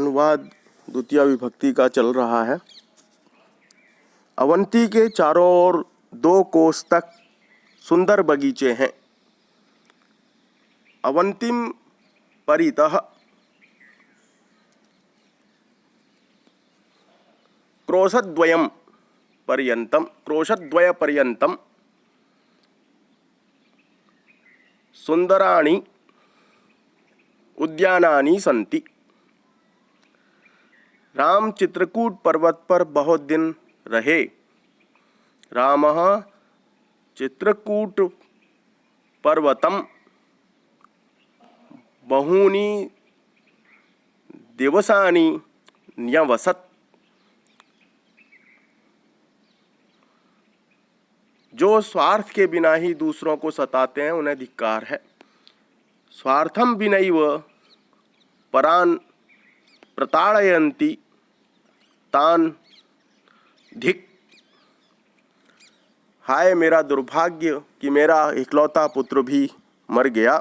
अनुवाद द्वितीय विभक्ति का चल रहा है। अवंती के चारों ओर 2 कोस तक सुंदर बगीचे हैं। अवंतिम परितः क्रोशद्वय पर्यंतम सुंदराणि उद्यानानि सन्ति। राम चित्रकूट पर्वत पर बहुत दिन रहे। रामः चित्रकूट पर्वतम बहूनि दिवसानि न्यवसत्। जो स्वार्थ के बिना ही दूसरों को सताते हैं उन्हें धिक्कार है। स्वार्थम विनैव परान प्रताड़यन्ति तान धिक्। हाय मेरा दुर्भाग्य कि मेरा इकलौता पुत्र भी मर गया।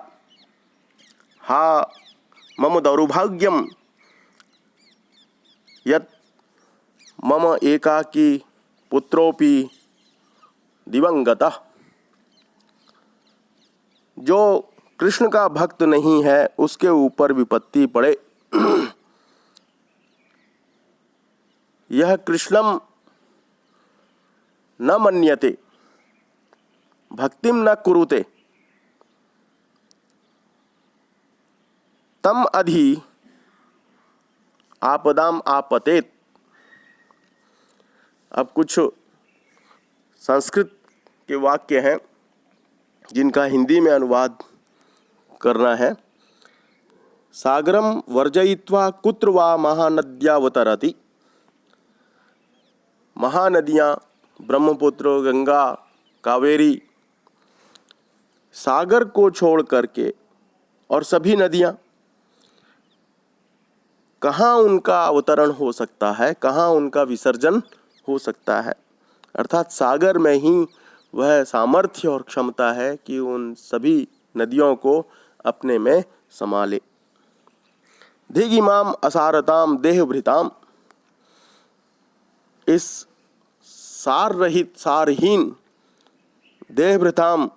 हा मम दौर्भाग्यम यत् मम एकाकी पुत्रोपि दिवंगतः। जो कृष्ण का भक्त नहीं है उसके ऊपर विपत्ति पड़े। यह कृष्णम न मन्यते भक्तिम न कुरुते तम अधि आपदाम आपतेत। अब कुछ संस्कृत के वाक्य हैं जिनका हिंदी में अनुवाद करना है। सागरम वर्जयित्वा कुत्र वा महानद्यावतरति। महानदियाँ ब्रह्मपुत्र, गंगा, कावेरी, सागर को छोड़ करके और सभी नदियाँ, कहाँ उनका अवतरण हो सकता है, कहाँ उनका विसर्जन हो सकता है। अर्थात सागर में ही वह सामर्थ्य और क्षमता है कि उन सभी नदियों को अपने में समा ले। धिगिमाम असारताम देहभृताम। इस सार रहित, सारहीन देहभृताम,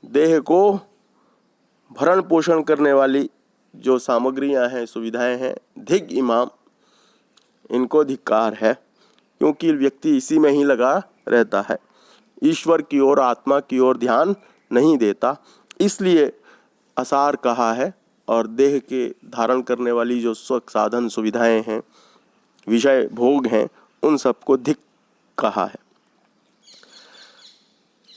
देह को भरण पोषण करने वाली जो सामग्रियां हैं, सुविधाएं हैं, धिग इमाम, इनको धिक्कार है। क्योंकि व्यक्ति इसी में ही लगा रहता है, ईश्वर की ओर, आत्मा की ओर ध्यान नहीं देता, इसलिए असार कहा है। और देह के धारण करने वाली जो सुख साधन सुविधाएं हैं, विषय भोग हैं, उन सबको धिक कहा है।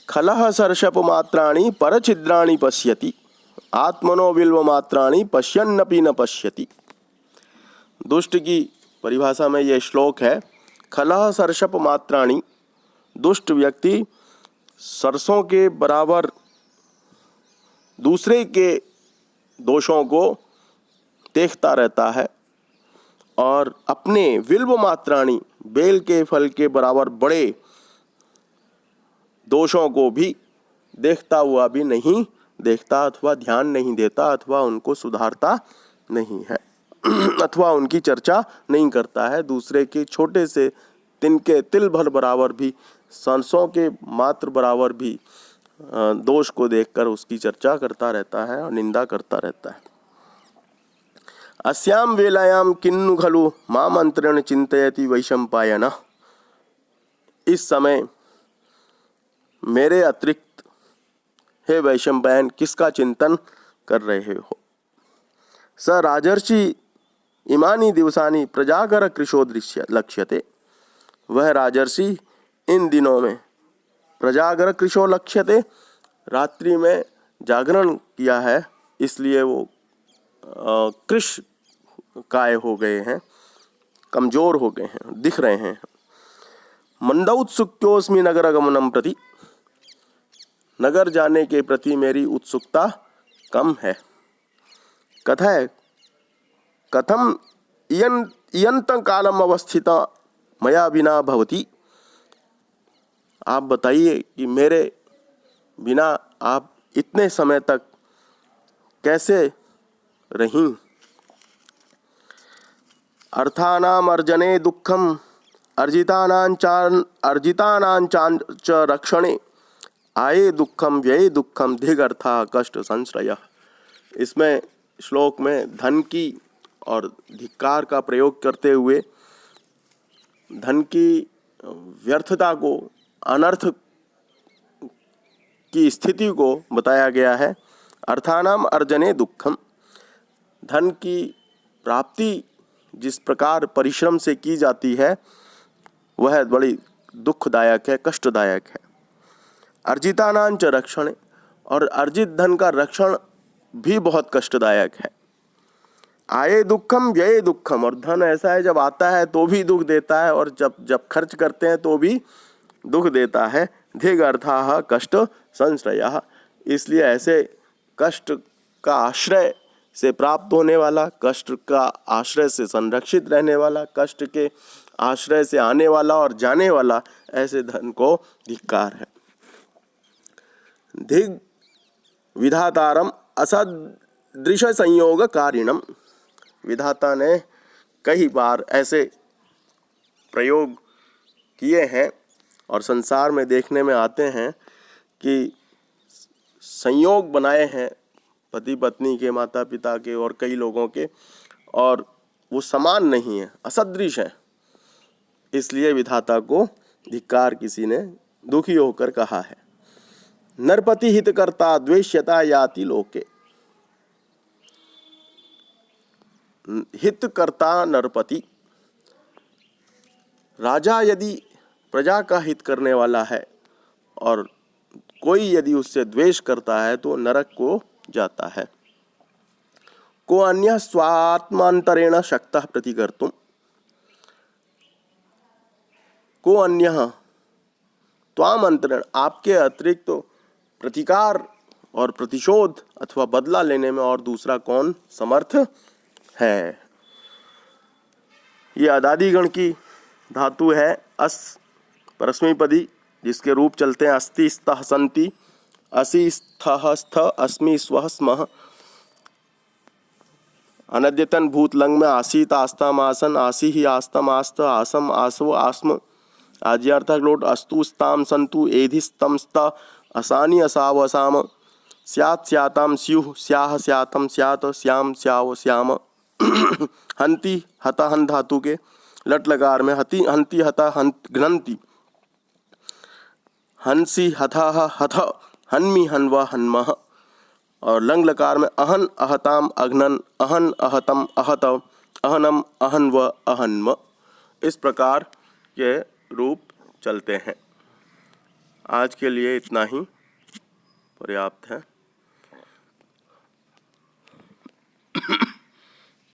खलह सर्षप मात्राणि परछिद्राणि पश्यति आत्मनो बिल्व मात्राणि पश्यन्नपि न पश्यति। दुष्ट की परिभाषा में यह श्लोक है। खलह सर्षप मात्राणि, दुष्ट व्यक्ति सरसों के बराबर दूसरे के दोषों को देखता रहता है और अपने विल्व मात्राणि, बेल के फल के बराबर बड़े दोषों को भी देखता हुआ भी नहीं देखता, अथवा ध्यान नहीं देता, अथवा उनको सुधारता नहीं है, अथवा उनकी चर्चा नहीं करता है। दूसरे के छोटे से तिनके तिल भर बराबर भी, सरसों के मात्र बराबर भी दोष को देखकर उसकी चर्चा करता रहता है और निंदा करता रहता है। अस्याम वेलायाम किन्नु खलु मामंत्रेण चिंतयति वैशंपायनः। इस समय मेरे अतिरिक्त हे वैशंपायन किसका चिंतन कर रहे हो। स राजर्षि इमानी दिवसानी प्रजागर कृशोदृश्य लक्ष्यते। वह राजर्षि इन दिनों में प्रजागर कृशो लक्ष्यते, रात्रि में जागरण किया है, इसलिए वो कृश काय हो गए हैं, कमजोर हो गए हैं, दिख रहे हैं। मंदौत्सुक्योस्मि नगर गमनम प्रति। नगर जाने के प्रति मेरी उत्सुकता कम है। कथय कथम इयंत कालम अवस्थिता मया बिना भवति। आप बताइए कि मेरे बिना आप इतने समय तक कैसे रहीं। अर्थानाम अर्जने दुःखम अर्जितानां च रक्षणे आये दुःखम व्यये दुःखम धिगर्था कष्ट संश्रय। इसमें श्लोक में धन की और धिक्कार का प्रयोग करते हुए धन की व्यर्थता को, अनर्थ की स्थिति को बताया गया है। अर्थानाम अर्जने दुःखम, धन की प्राप्ति जिस प्रकार परिश्रम से की जाती है वह बड़ी दुखदायक है, कष्टदायक है। अर्जितानां च रक्षणे, और अर्जित धन का रक्षण भी बहुत कष्टदायक है। आये दुःखम व्यये दुःखम, और धन ऐसा है जब आता है तो भी दुख देता है और जब खर्च करते हैं तो भी दुख देता है। धिगर्थाः कष्ट संश्रयः, इसलिए ऐसे कष्ट का आश्रय से प्राप्त होने वाला, कष्ट का आश्रय से संरक्षित रहने वाला, कष्ट के आश्रय से आने वाला और जाने वाला ऐसे धन को धिक्कार है। धिग विधातारम असदृश संयोग कारिणम, विधाता ने कई बार ऐसे प्रयोग किए हैं और संसार में देखने में आते हैं कि संयोग बनाए हैं पति पत्नी के, माता पिता के और कई लोगों के, और वो समान नहीं है, असदृश है। इसलिए विधाता को धिक्कार किसी ने दुखी होकर कहा है। नरपति हितकर्ता द्वेष्यता याति लोके, हितकर्ता नरपति, राजा यदि प्रजा का हित करने वाला है और कोई यदि उससे द्वेष करता है तो नरक को जाता है। को अन्य स्वात्मांतरेण शक्तः प्रतिकर्तुं, को अन्य त्वाम अंतरेण, आपके अतिरिक्त तो प्रतिकार और प्रतिशोध अथवा बदला लेने में और दूसरा कौन समर्थ है। ये अदादिगण की धातु है अस परस्मैपदी, जिसके रूप चलते हैं अस्ति स्तः सन्ति, असि स्थः स्थ, अस्मि स्वः स्मः। अनद्यतन भूतलंग में आसीत आस्ताम आसन, आसी ही आस्तम आस्त, आसम आसव आस्म। आज्यार्थक लोट अस्तु स्ताम संतु, एधि स्तम स्त, असानी असाव असाम। स्यात् स्याताम स्युः, स्याह स्यातम स्यात्, श्याम स्याव श्याम। हंति हता हन धातु के लट लकार में हति हंति हता हंत घ्नन्ति, हंसी हथा हथ, हन्मि हन्व हन्मः। और लंग लकार में अहन अहताम अघ्नन, अहन अहतम अहत, अहनम अहन्व अहन्म। इस प्रकार के रूप चलते हैं। आज के लिए इतना ही पर्याप्त है।